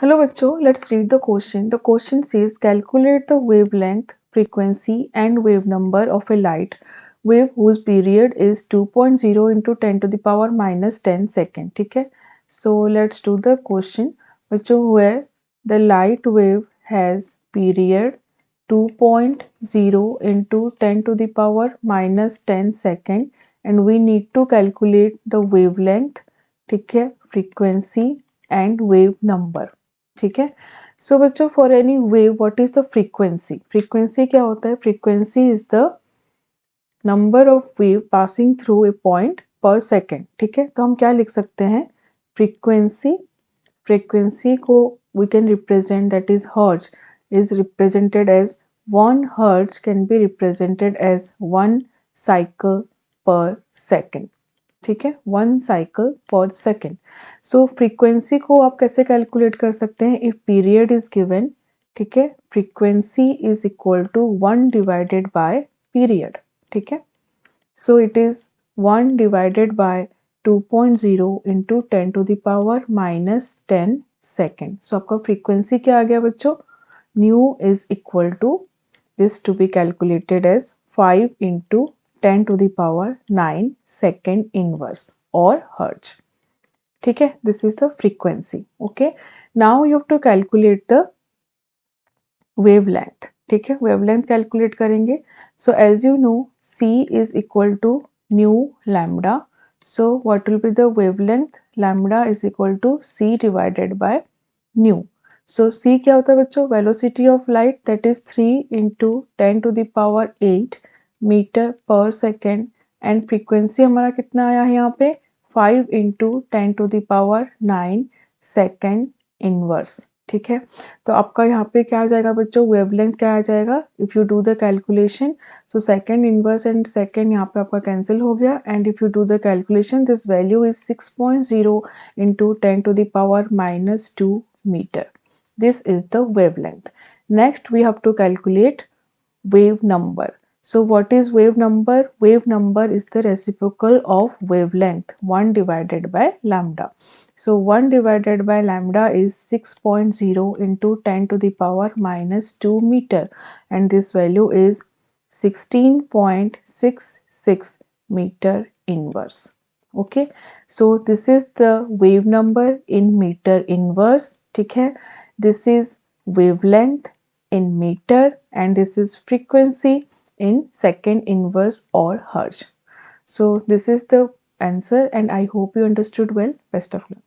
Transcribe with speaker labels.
Speaker 1: Hello बच्चों, let's read the question. The question says calculate the wavelength, frequency and wave number of a light wave whose period is 2.0 into 10 to the power minus 10 second. ठीक है, so let's do the question. बच्चों, where the light wave has period 2.0 into 10 to the power minus 10 second and we need to calculate the wavelength, ठीक है, frequency and wave number. ठीक है, सो बच्चों for any wave what is the frequency? Frequency क्या होता है? Frequency is the number of wave passing through a point पर second. ठीक है, तो हम क्या लिख सकते हैं? फ्रीक्वेंसी को we can represent, that is hertz, is represented as 1 hertz can be represented as 1 cycle per second. ठीक है, 1 साइकिल पर सेकेंड. सो फ्रीक्वेंसी को आप कैसे कैलकुलेट कर सकते हैं? इफ पीरियड इज गिवन, ठीक है, frequency is equal to 1 divided by period. ठीक है, so it is 1 divided by 2.0 into 10 to the power minus 10 second. So आपका फ्रीक्वेंसी क्या आ गया बच्चों? Nu is equal to this to be calculated as 5 into 10 to the power 9 second inverse or hertz. ठीक है, this is the frequency. Okay, now you have to calculate the wavelength. ठीक है, wavelength calculate करेंगे. So as you know, C is equal to nu lambda. So what will be the wavelength? Lambda is equal to C divided by nu. So C क्या होता है बच्चों? Velocity of light, that is 3 into 10 to the power 8 metre पर second. And frequency हमारा कितना आया है यहाँ पे? 5 into 10 to the power 9 second inverse. ठीक है, तो आपका यहाँ पे क्या आ जाएगा बच्चों? वेवलेंथ क्या आ जाएगा? If you do the calculation, so second inverse and second यहाँ पे आपका कैंसिल हो गया. And if you do the calculation, this value is 6.0 into 10 to the power minus 2 meter. This is the wavelength. Next we have to calculate wave number. So what is wave number? Wave number is the reciprocal of wavelength, 1 divided by lambda. So 1 divided by lambda is 6.0 into 10 to the power minus 2 meter and this value is 16.66 meter inverse. Okay, so this is the wave number in meter inverse. ठीक है, this is wavelength in meter and this is frequency in second inverse or hertz. So this is the answer and I hope you understood well. Best of luck.